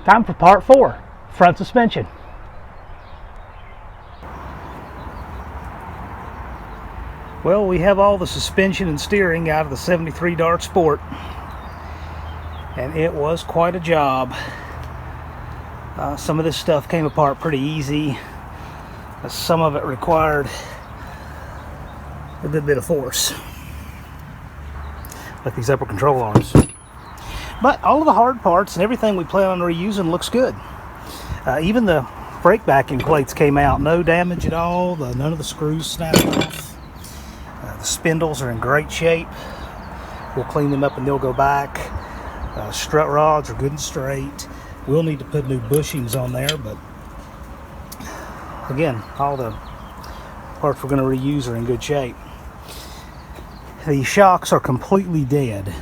Time for part 4, front suspension. Well, we have all the suspension and steering out of the 73 Dart Sport, and it was quite a job. Some of this stuff came apart pretty easy. Some of it required a good bit of force, like these upper control arms. But all of the hard parts and everything we plan on reusing looks good. Even the brake backing plates came out, no damage at all. None of the screws snapped off. The spindles are in great shape. We'll clean them up and they'll go back. Strut rods are good and straight. We'll need to put new bushings on there, but again, all the parts we're going to reuse are in good shape. The shocks are completely dead,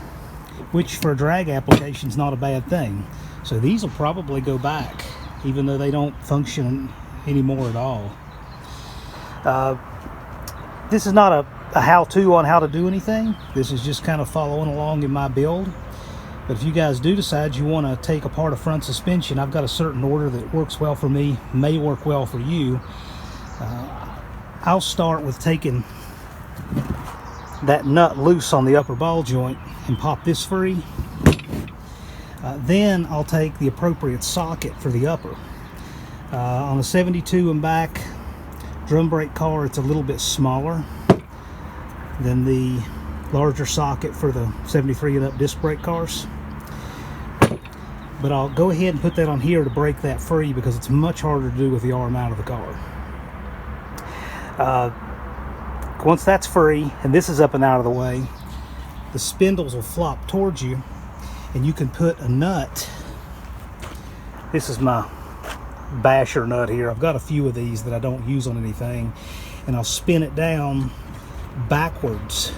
which for a drag application is not a bad thing. So these will probably go back, even though they don't function anymore at all. This is not a how-to on how to do anything. This is just kind of following along in my build. But if you guys do decide you want to take apart a front suspension, I've got a certain order that works well for me, may work well for you. I'll start with taking that nut loose on the upper ball joint and pop this free. Then I'll take the appropriate socket for the upper. On a 72 and back drum brake car, it's a little bit smaller than the larger socket for the 73 and up disc brake cars. But I'll go ahead and put that on here to break that free because it's much harder to do with the arm out of the car. Once that's free and this is up and out of the way, the spindles will flop towards you and you can put a nut. This is my basher nut here. I've got a few of these that I don't use on anything, and I'll spin it down backwards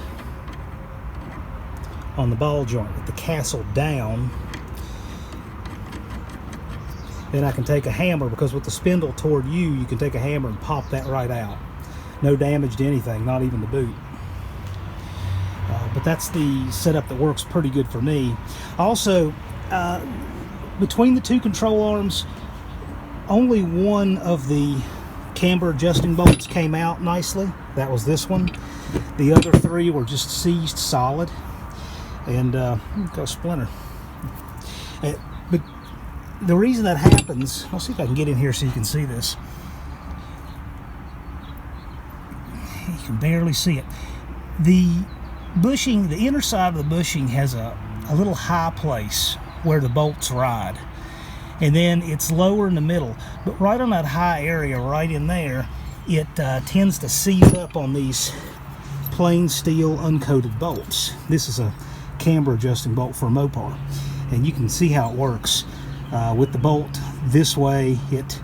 on the ball joint with the castle down. Then I can take a hammer, because with the spindle toward you, you can take a hammer and pop that right out. No damage to anything, not even the boot. But that's the setup that works pretty good for me. Also, between the two control arms, only one of the camber adjusting bolts came out nicely. That was this one. The other three were just seized solid. And got a splinter. But the reason that happens, I'll see if I can get in here so you can see this. You can barely see it. The bushing, the inner side of the bushing has a little high place where the bolts ride. And then it's lower in the middle. But right on that high area, right in there, it tends to seize up on these plain steel uncoated bolts. This is a camber adjusting bolt for a Mopar. And you can see how it works. With the bolt this way, it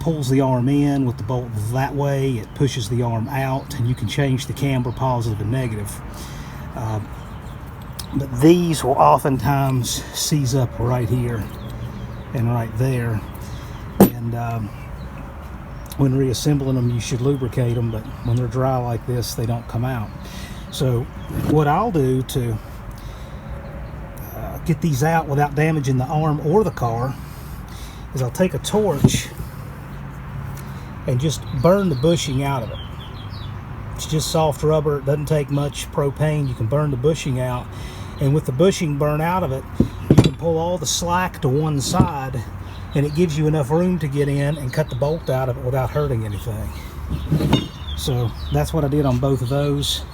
pulls the arm in. With the bolt that way, it pushes the arm out, and you can change the camber positive and negative. But these will oftentimes seize up right here and right there. And when reassembling them, you should lubricate them, but when they're dry like this, they don't come out. So what I'll do to get these out without damaging the arm or the car is I'll take a torch and just burn the bushing out of it. It's just soft rubber. It doesn't take much propane. You can burn the bushing out, and with the bushing burned out of it, you can pull all the slack to one side, and it gives you enough room to get in and cut the bolt out of it without hurting anything. So that's what I did on both of those,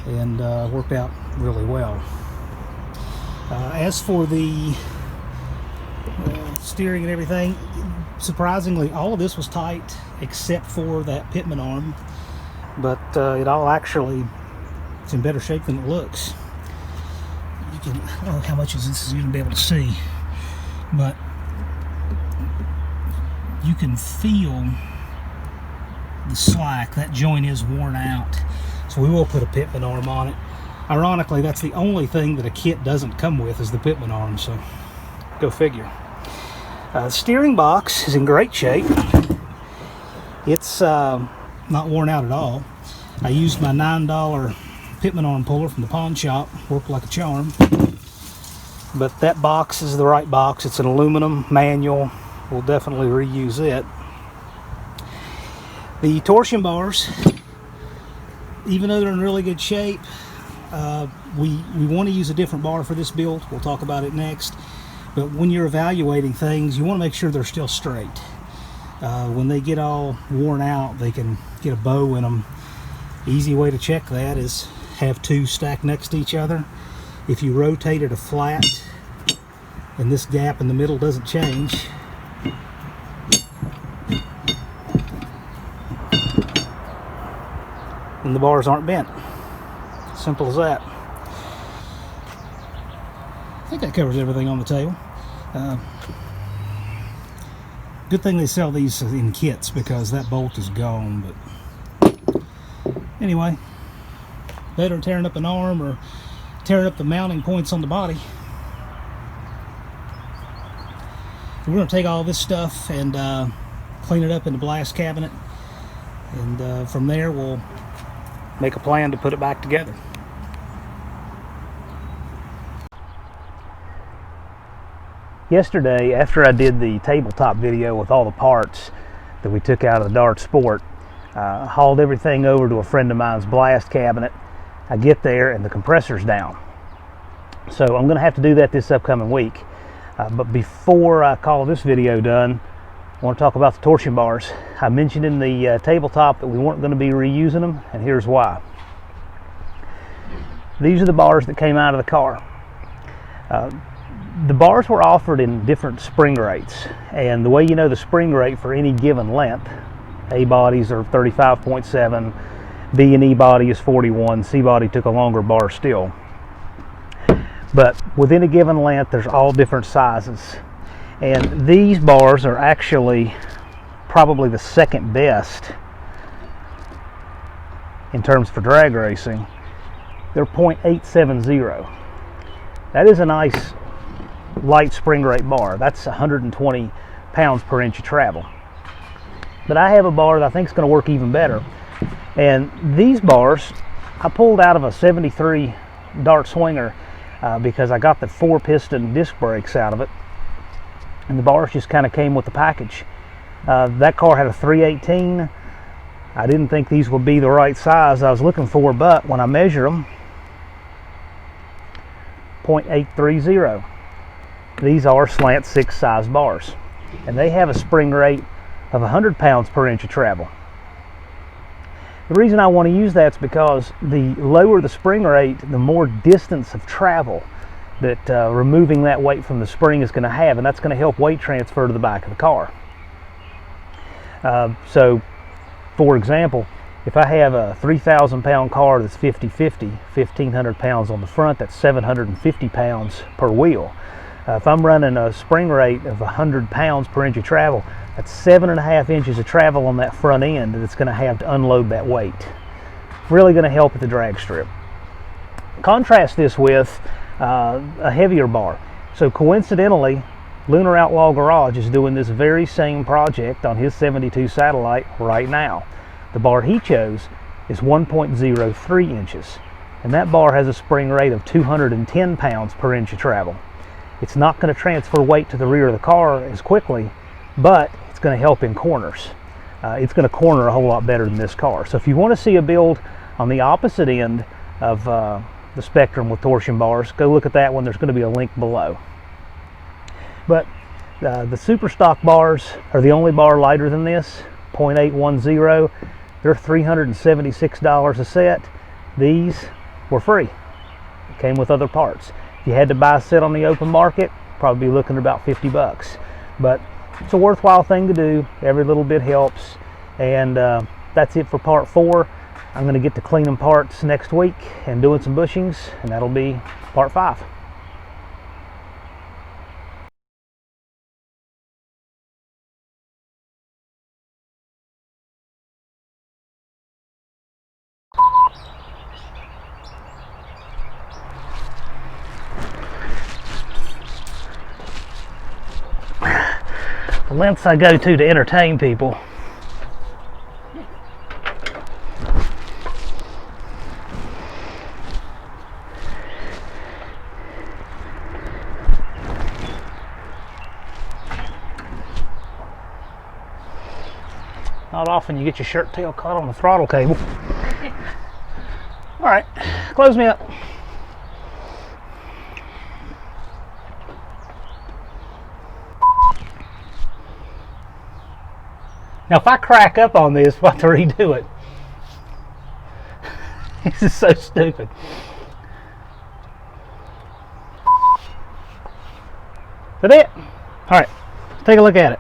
and worked out really well. As for the steering and everything, surprisingly, all of this was tight except for that pitman arm, but it all actually is in better shape than it looks. You can, I don't know how much of this is going to be able to see, but you can feel the slack. That joint is worn out, so we will put a pitman arm on it. Ironically, that's the only thing that a kit doesn't come with, is the pitman arm, so go figure. The steering box is in great shape. It's not worn out at all. I used my $9 pitman arm puller from the pawn shop. Worked like a charm. But that box is the right box. It's an aluminum manual. We'll definitely reuse it. The torsion bars, even though they're in really good shape, we want to use a different bar for this build. We'll talk about it next. But when you're evaluating things, you want to make sure they're still straight. When they get all worn out, they can get a bow in them. Easy way to check that is have two stacked next to each other. If you rotate it a flat and this gap in the middle doesn't change, then the bars aren't bent. Simple as that. I think that covers everything on the table. Good thing they sell these in kits because that bolt is gone. But anyway, better tearing up an arm or tearing up the mounting points on the body. We're going to take all this stuff and clean it up in the blast cabinet, and from there we'll make a plan to put it back together. Yesterday, after I did the tabletop video with all the parts that we took out of the Dart Sport, I hauled everything over to a friend of mine's blast cabinet. I get there and the compressor's down. So I'm going to have to do that this upcoming week. But before I call this video done, I want to talk about the torsion bars. I mentioned in the tabletop that we weren't going to be reusing them, and here's why. These are the bars that came out of the car. The bars were offered in different spring rates, and the way you know the spring rate for any given length, A bodies are 35.7, B and E body is 41, C body took a longer bar still. But within a given length, there's all different sizes. And these bars are actually probably the second best in terms for drag racing. They're .870. That is a nice light spring rate bar. That's 120 pounds per inch of travel. But I have a bar that I think is going to work even better. And these bars, I pulled out of a 73 Dart Swinger because I got the 4-piston disc brakes out of it. And the bars just kind of came with the package. That car had a 318. I didn't think these would be the right size I was looking for, but when I measure them, .830. These are slant 6 size bars, and they have a spring rate of 100 pounds per inch of travel. The reason I want to use that is because the lower the spring rate, the more distance of travel that removing that weight from the spring is going to have, and that's going to help weight transfer to the back of the car. So, for example, if I have a 3,000 pound car that's 50-50, 1,500 pounds on the front, that's 750 pounds per wheel. If I'm running a spring rate of 100 pounds per inch of travel, that's 7.5 inches of travel on that front end that's going to have to unload that weight. Really going to help with the drag strip. Contrast this with a heavier bar. So coincidentally, Lunar Outlaw Garage is doing this very same project on his 72 Satellite right now. The bar he chose is 1.03 inches, and that bar has a spring rate of 210 pounds per inch of travel. It's not going to transfer weight to the rear of the car as quickly, but it's going to help in corners. It's going to corner a whole lot better than this car. So if you want to see a build on the opposite end of the spectrum with torsion bars, go look at that one. There's going to be a link below. But the super stock bars are the only bar lighter than this, .810. They're $376 a set. These were free. It came with other parts. If you had to buy a set on the open market, probably be looking at about 50 bucks. But it's a worthwhile thing to do. Every little bit helps. And that's it for part 4. I'm going to get to cleaning parts next week and doing some bushings, and that'll be part 5. The lengths I go to entertain people. Not often you get your shirt tail caught on the throttle cable. All right, close me up. Now if I crack up on this, we'll have to redo it. This is so stupid. Is that it? All right, take a look at it.